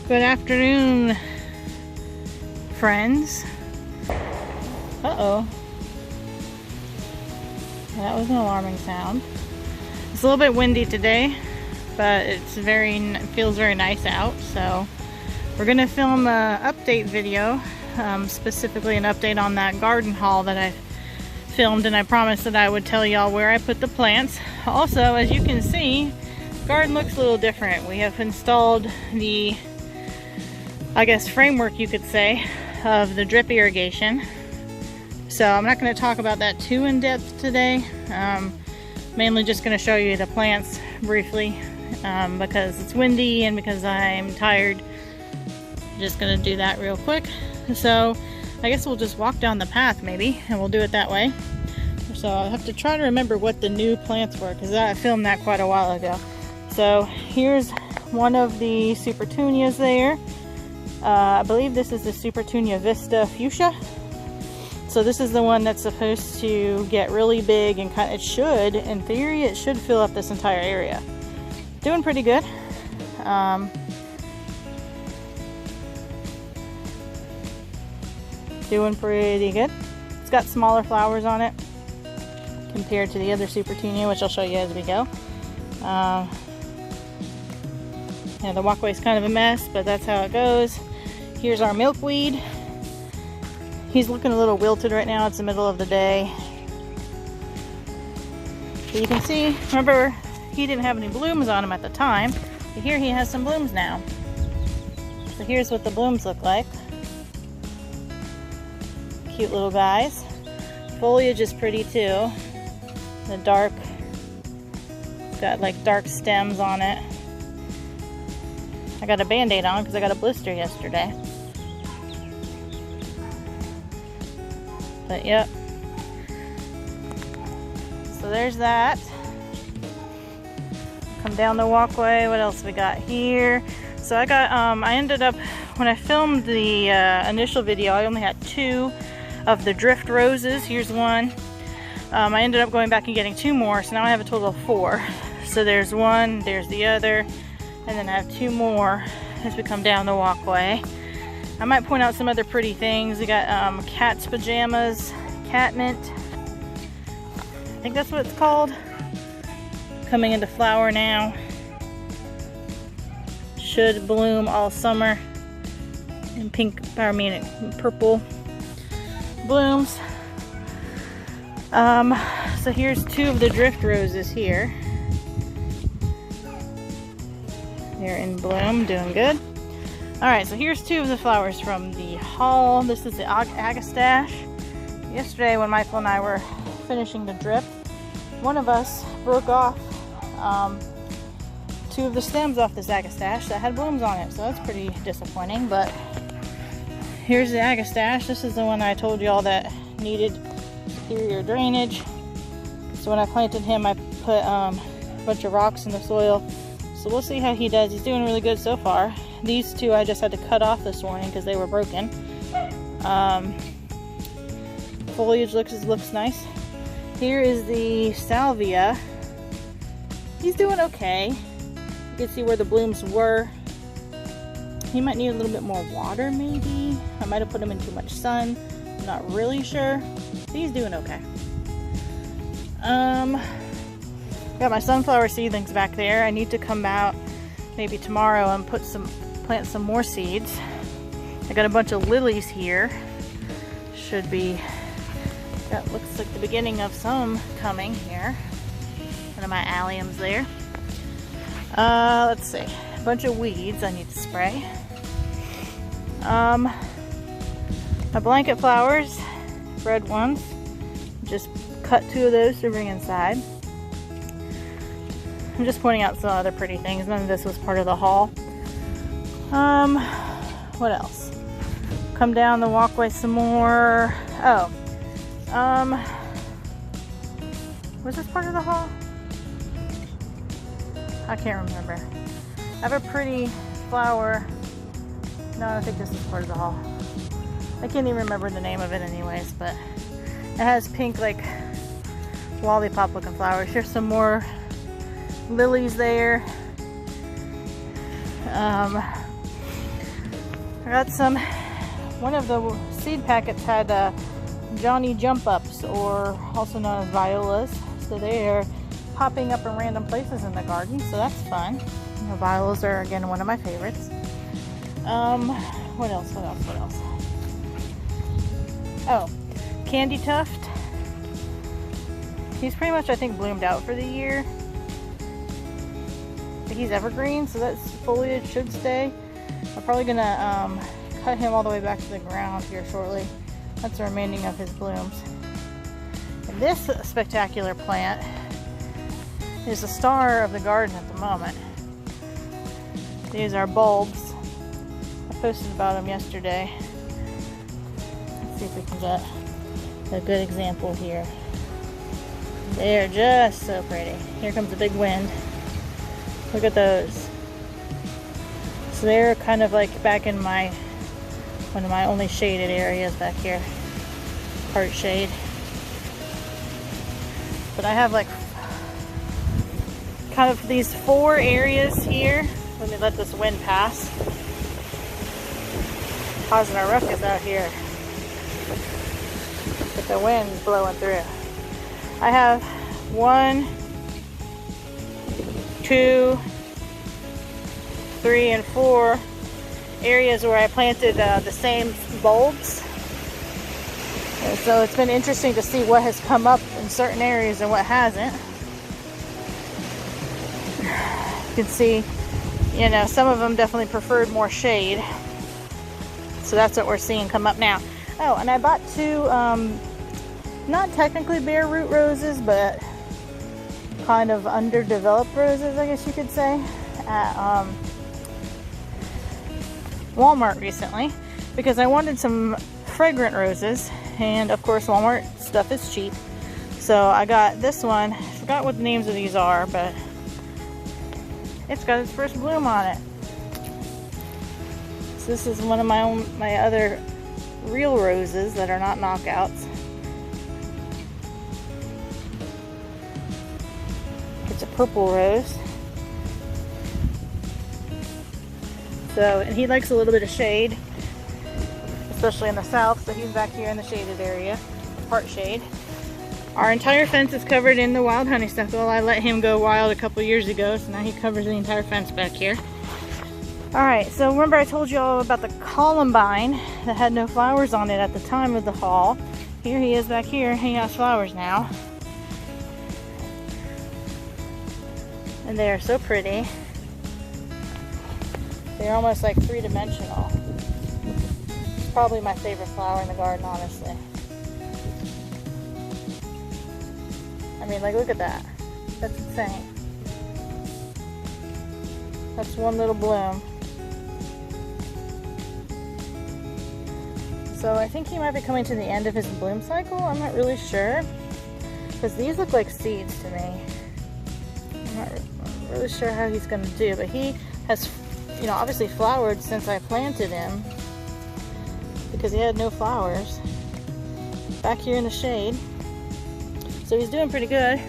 Good afternoon, friends. Uh-oh. That was an alarming sound. It's a little bit windy today, but it feels very nice out, so we're gonna film an update video, specifically an update on that garden haul that I filmed, and I promised that I would tell y'all where I put the plants. Also, as you can see, the garden looks a little different. We have installed the, I guess, framework you could say, of the drip irrigation. So I'm not going to talk about that too in depth today. Mainly just going to show you the plants briefly, because it's windy and because I'm tired. Just going to do that real quick. So I guess we'll just walk down the path maybe, and we'll do it that way. So I'll have to try to remember what the new plants were, because I filmed that quite a while ago. So here's one of the Supertunias there. I believe this is the Supertunia Vista Fuchsia. So this is the one that's supposed to get really big and it should, in theory, it should fill up this entire area. Doing pretty good. Doing pretty good. It's got smaller flowers on it compared to the other Supertunia, which I'll show you as we go. Yeah, the walkway's kind of a mess, but that's how it goes. Here's our milkweed. He's looking a little wilted right now. It's the middle of the day. So you can see, remember, he didn't have any blooms on him at the time, but here he has some blooms now. So here's what the blooms look like. Cute little guys. Foliage is pretty too. The dark, it's got like dark stems on it. I got a band-aid on because I got a blister yesterday. But yep. So there's that. Come down the walkway. What else we got here? So I got, I ended up, when I filmed the initial video, I only had 2 of the drift roses. Here's one. I ended up going back and getting 2 more, so now I have a total of 4. So there's one, there's the other, and then I have 2 more as we come down the walkway. I might point out some other pretty things. We got cat's pajamas, catmint. I think that's what it's called. Coming into flower now. Should bloom all summer in pink, purple blooms. So here's 2 of the drift roses here. They're in bloom, doing good. Alright, so here's 2 of the flowers from the haul. This is the agastache. Yesterday when Michael and I were finishing the drip, one of us broke off 2 of the stems off this agastache that had blooms on it, so that's pretty disappointing. But here's the agastache. This is the one I told y'all that needed superior drainage. So when I planted him, I put a bunch of rocks in the soil. So we'll see how he does. He's doing really good so far. These 2 I just had to cut off this morning because they were broken. Foliage looks nice. Here is the salvia. He's doing okay. You can see where the blooms were. He might need a little bit more water maybe. I might have put him in too much sun. I'm not really sure. He's doing okay. Got my sunflower seedlings back there. I need to come out maybe tomorrow and plant some more seeds. I got a bunch of lilies here. Should be, that looks like the beginning of some coming here. One of my alliums there. Let's see, a bunch of weeds I need to spray. My blanket flowers, red ones, just cut 2 of those to bring inside. I'm just pointing out some other pretty things. None of this was part of the haul. What else? Come down the walkway some more. Oh, was this part of the haul? I can't remember. I have a pretty flower. No, I don't think this is part of the haul. I can't even remember the name of it anyways, but it has pink, like, lollipop looking flowers. Here's some more lilies there. I got one of the seed packets had Johnny Jump Ups, or also known as violas. So they are popping up in random places in the garden, so that's fun. You know, violas are, again, one of my favorites. What else? Oh, Candy Tuft. He's pretty much, I think, bloomed out for the year. But he's evergreen, so that foliage should stay. I'm probably gonna cut him all the way back to the ground here shortly. That's the remaining of his blooms. And this spectacular plant is the star of the garden at the moment. These are bulbs. I posted about them yesterday. Let's see if we can get a good example here. They're just so pretty. Here comes a big wind. Look at those. So they're kind of like back in one of my only shaded areas back here. Part shade. But I have like kind of these 4 areas here. Let me let this wind pass. Causing a ruckus out here. But the wind's blowing through. I have 1, 2, 3, and 4 areas where I planted the same bulbs. And so it's been interesting to see what has come up in certain areas and what hasn't. You can see, you know, some of them definitely preferred more shade. So that's what we're seeing come up now. Oh, and I bought 2, not technically bare root roses, but kind of underdeveloped roses, I guess you could say, at Walmart recently, because I wanted some fragrant roses, and of course Walmart stuff is cheap. So I got this one. I forgot what the names of these are, but it's got its first bloom on it. So this is one of my other real roses that are not knockouts. It's a purple rose. So, and he likes a little bit of shade, especially in the south, so he's back here in the shaded area, part shade. Our entire fence is covered in the wild honeysuckle. I let him go wild a couple years ago, so now he covers the entire fence back here. Alright, so remember I told you all about the columbine that had no flowers on it at the time of the haul. Here he is back here, he has flowers now. And they are so pretty. They're almost like 3-dimensional. It's probably my favorite flower in the garden, honestly. I mean, like, look at that. That's insane. That's one little bloom. So I think he might be coming to the end of his bloom cycle. I'm not really sure. Because these look like seeds to me. I'm not really sure how he's going to do. But he has, you know, obviously flowered since I planted him. Because he had no flowers. Back here in the shade. So he's doing pretty good.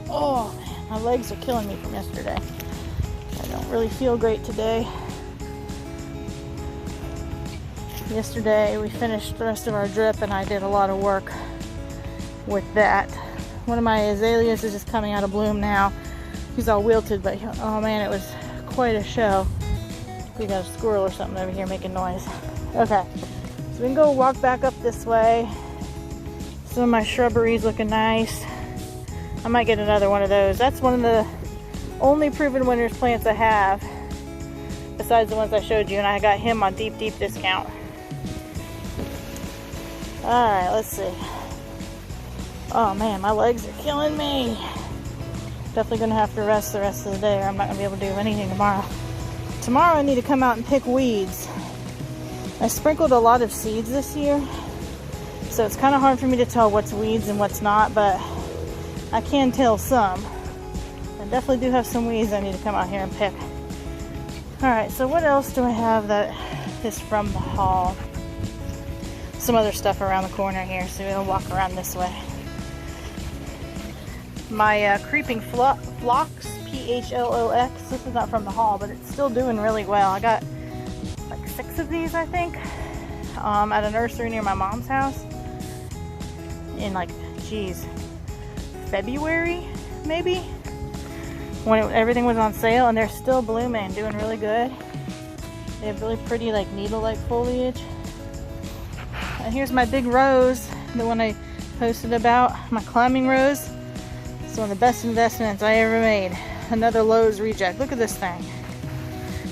Oh man, my legs are killing me from yesterday. I don't really feel great today. Yesterday we finished the rest of our drip and I did a lot of work with that. One of my azaleas is just coming out of bloom now. He's all wilted, but oh man, it was quite a show. We got a squirrel or something over here making noise. Okay, so we can go walk back up this way. Some of my shrubbery's looking nice. I might get another one of those. That's one of the only proven winners plants I have, besides the ones I showed you, and I got him on deep discount. Alright, let's see. Oh man, my legs are killing me. Definitely gonna have to rest the rest of the day or I'm not gonna be able to do anything tomorrow. Tomorrow I need to come out and pick weeds. I sprinkled a lot of seeds this year, so it's kind of hard for me to tell what's weeds and what's not, but I can tell some. I definitely do have some weeds I need to come out here and pick. Alright, so what else do I have that is from the haul? Some other stuff around the corner here, so we'll walk around this way. My creeping phlox, Phlox, this is not from the haul, but it's still doing really well. I got like 6 of these, I think, at a nursery near my mom's house in like, geez, February maybe, when everything was on sale, and they're still blooming, doing really good. They have really pretty like needle-like foliage. And here's my big rose, the one I posted about, my climbing rose. It's one of the best investments I ever made. Another Lowe's reject. Look at this thing.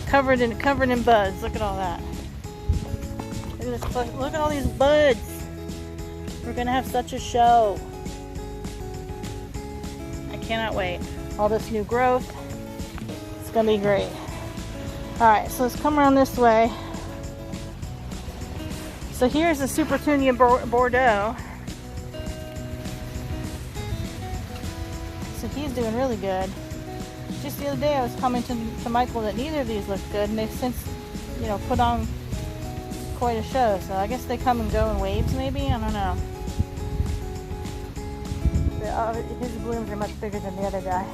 Covered in buds. Look at all that. Look at this. Look at all these buds. We're gonna have such a show. I cannot wait. All this new growth. It's gonna be great. Alright, so let's come around this way. So here's the Supertunia Bordeaux. So he's doing really good. Just the other day I was commenting to Michael that neither of these looked good, and they've since, you know, put on quite a show. So I guess they come and go in waves maybe, I don't know. His blooms are much bigger than the other guy.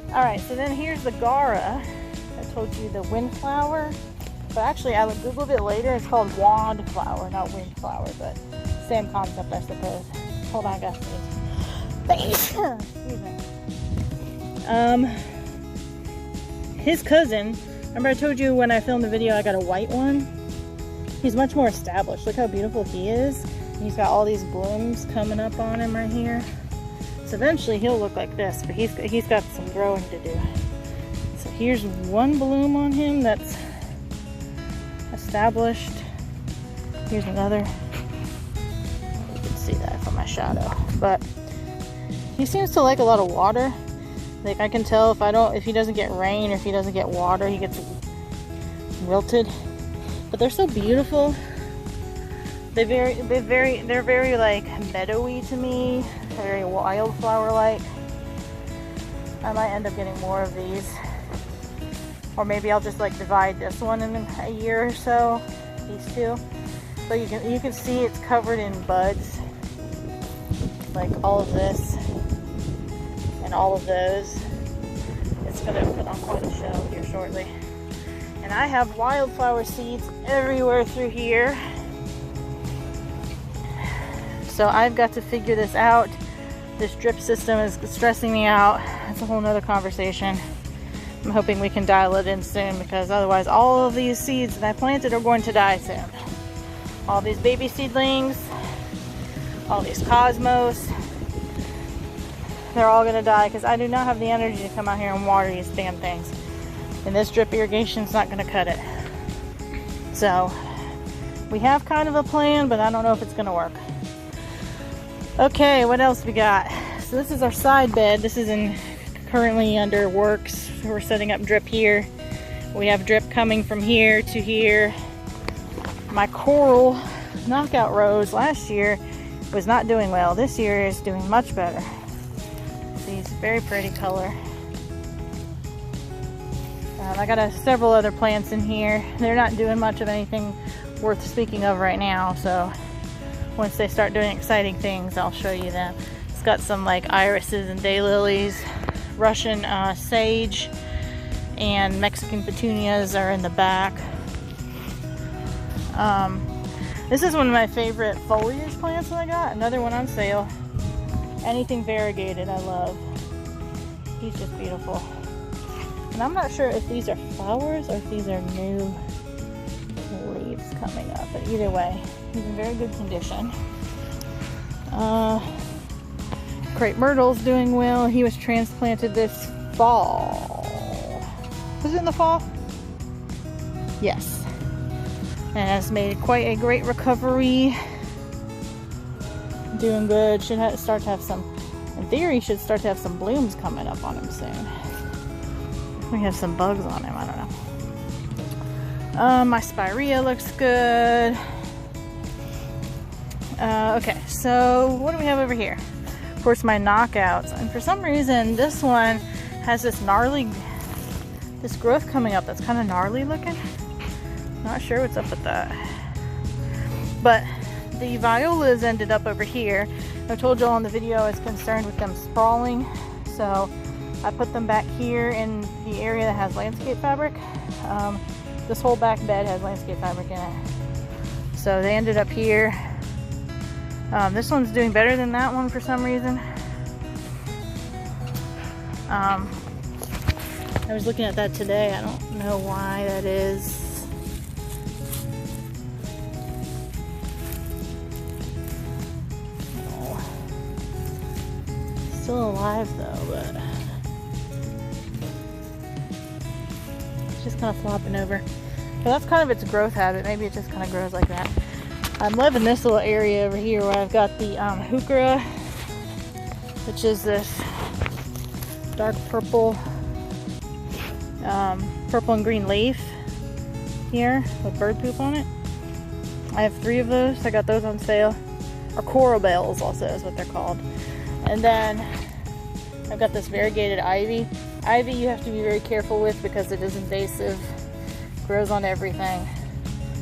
Alright, so then here's the Gara. I told you the windflower. But actually I googled it later, it's called wandflower, not windflower, but same concept I suppose. Hold on, I got this. Excuse me. His cousin, remember I told you when I filmed the video I got a white one? He's much more established. Look how beautiful he is. He's got all these blooms coming up on him right here. So eventually he'll look like this, but he's got some growing to do. So here's one bloom on him that's established. Here's another. You can see that from my shadow. But he seems to like a lot of water. Like I can tell if he doesn't get rain or if he doesn't get water, he gets wilted. But they're so beautiful. They're very like meadowy to me, very wildflower like. I might end up getting more of these, or maybe I'll just like divide this one in a year or so, these two. But you can see it's covered in buds, like all of this and all of those. It's gonna put on quite a show here shortly. And I have wildflower seeds everywhere through here. So I've got to figure this out. This drip system is stressing me out. It's a whole nother conversation. I'm hoping we can dial it in soon, because otherwise all of these seeds that I planted are going to die soon. All these baby seedlings, all these cosmos, they're all going to die because I do not have the energy to come out here and water these damn things. And this drip irrigation is not going to cut it. So we have kind of a plan, but I don't know if it's going to work. Okay, what else we got? So this is our side bed. This is currently under works. We're setting up drip here. We have drip coming from here to here. My coral knockout rose last year was not doing well. This year is doing much better. See, it's very pretty color. I got several other plants in here. They're not doing much of anything worth speaking of right now, so once they start doing exciting things, I'll show you them. It's got some like irises and daylilies, Russian sage, and Mexican petunias are in the back. This is one of my favorite foliage plants that I got. Another one on sale. Anything variegated, I love. He's just beautiful. And I'm not sure if these are flowers or if these are new leaves coming up, but either way, he's in very good condition. Crepe Myrtle's doing well. He was transplanted this fall. Was it in the fall? Yes. And has made quite a great recovery. Doing good. Should start to have some, in theory, should start to have some blooms coming up on him soon. We have some bugs on him, I don't know. My spirea looks good. Okay, so what do we have over here? Of course, my knockouts. And for some reason, this one has this growth coming up that's kind of gnarly looking. Not sure what's up with that. But the violas ended up over here. I told y'all in the video I was concerned with them sprawling. So I put them back here in the area that has landscape fabric. This whole back bed has landscape fabric in it. So they ended up here. This one's doing better than that one for some reason. I was looking at that today. I don't know why that is. Oh. Still alive though, but it's just kind of flopping over. But that's kind of its growth habit. Maybe it just kind of grows like that. I'm loving this little area over here where I've got the heuchera, which is this dark purple, purple and green leaf here with bird poop on it. I have 3 of those. I got those on sale. Or coral bells also is what they're called. And then I've got this variegated ivy. Ivy you have to be very careful with because it is invasive. Grows on everything.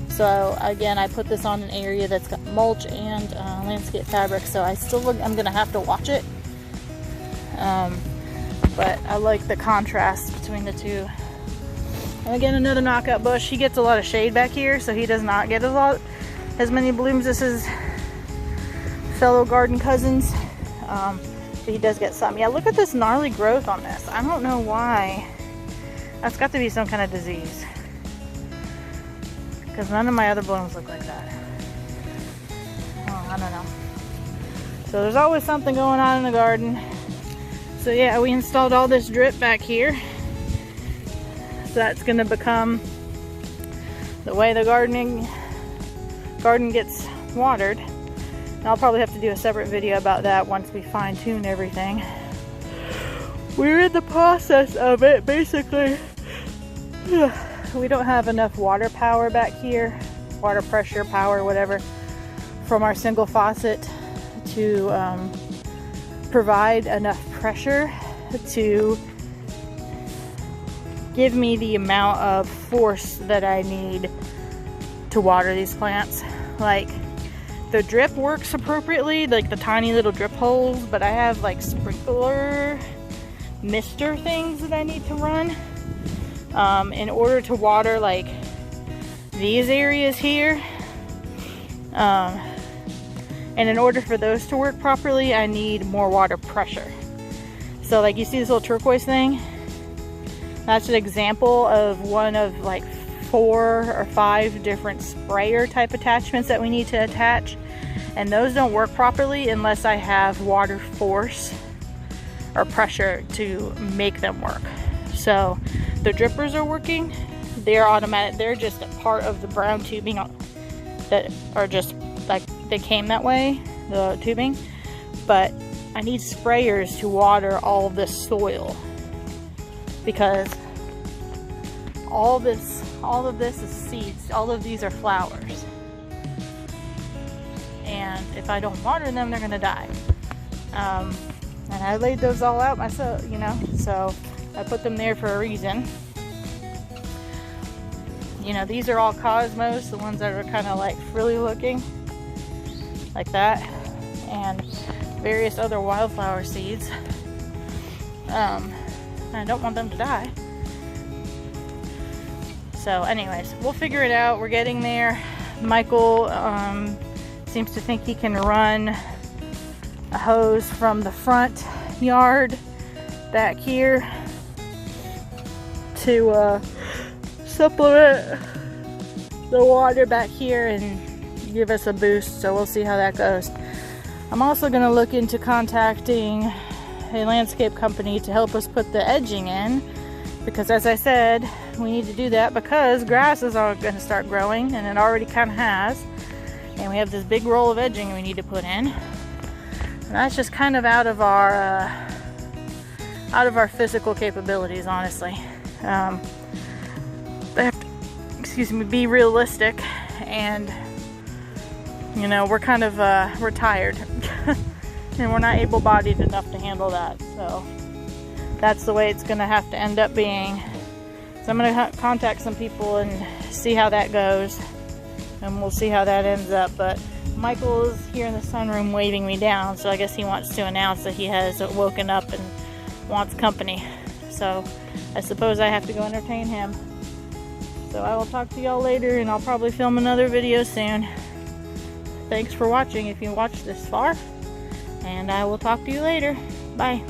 So again, I put this on an area that's got mulch and landscape fabric, so I'm gonna have to watch it. But I like the contrast between the two. And again, another knockout bush. He gets a lot of shade back here, so he does not get as many blooms as his fellow garden cousins. But he does get some. Yeah, look at this gnarly growth on this. I don't know why. That's got to be some kind of disease, because none of my other blooms look like that. Oh, I don't know. So there's always something going on in the garden. So yeah, we installed all this drip back here. So that's gonna become the way the garden gets watered. And I'll probably have to do a separate video about that once we fine tune everything. We're in the process of it, basically. We don't have enough water power back here, water pressure, power, whatever, from our single faucet to provide enough pressure to give me the amount of force that I need to water these plants. Like, the drip works appropriately, like the tiny little drip holes, but I have like sprinkler mister things that I need to run in order to water like these areas here. And in order for those to work properly, I need more water pressure. So like you see this little turquoise thing? That's an example of one of like 4 or 5 different sprayer type attachments that we need to attach. And those don't work properly unless I have water force or pressure to make them work. So the drippers are working. They're automatic. They're just a part of the brown tubing that are just like they came that way, the tubing. But I need sprayers to water all of this soil, because all of this is seeds. All of these are flowers. And if I don't water them, they're gonna die. And I laid those all out myself, you know, so I put them there for a reason. You know, these are all cosmos, the ones that are kind of like frilly looking, like that, and various other wildflower seeds. I don't want them to die. So anyways, we'll figure it out. We're getting there. Michael seems to think he can run a hose from the front yard back here to supplement the water back here and give us a boost. So we'll see how that goes. I'm also going to look into contacting a landscape company to help us put the edging in, because as I said, we need to do that because grasses are going to start growing, and it already kind of has, and we have this big roll of edging we need to put in, and that's just kind of out of our physical capabilities, honestly. I have to, be realistic, and you know, we're kind of we're tired and we're not able-bodied enough to handle that, so that's the way it's gonna have to end up being. So I'm gonna contact some people and see how that goes, and we'll see how that ends up. But Michael is here in the sunroom waving me down, so I guess he wants to announce that he has woken up and wants company. So I suppose I have to go entertain him. So I will talk to y'all later, and I'll probably film another video soon. Thanks for watching if you watched this far, and I will talk to you later. Bye.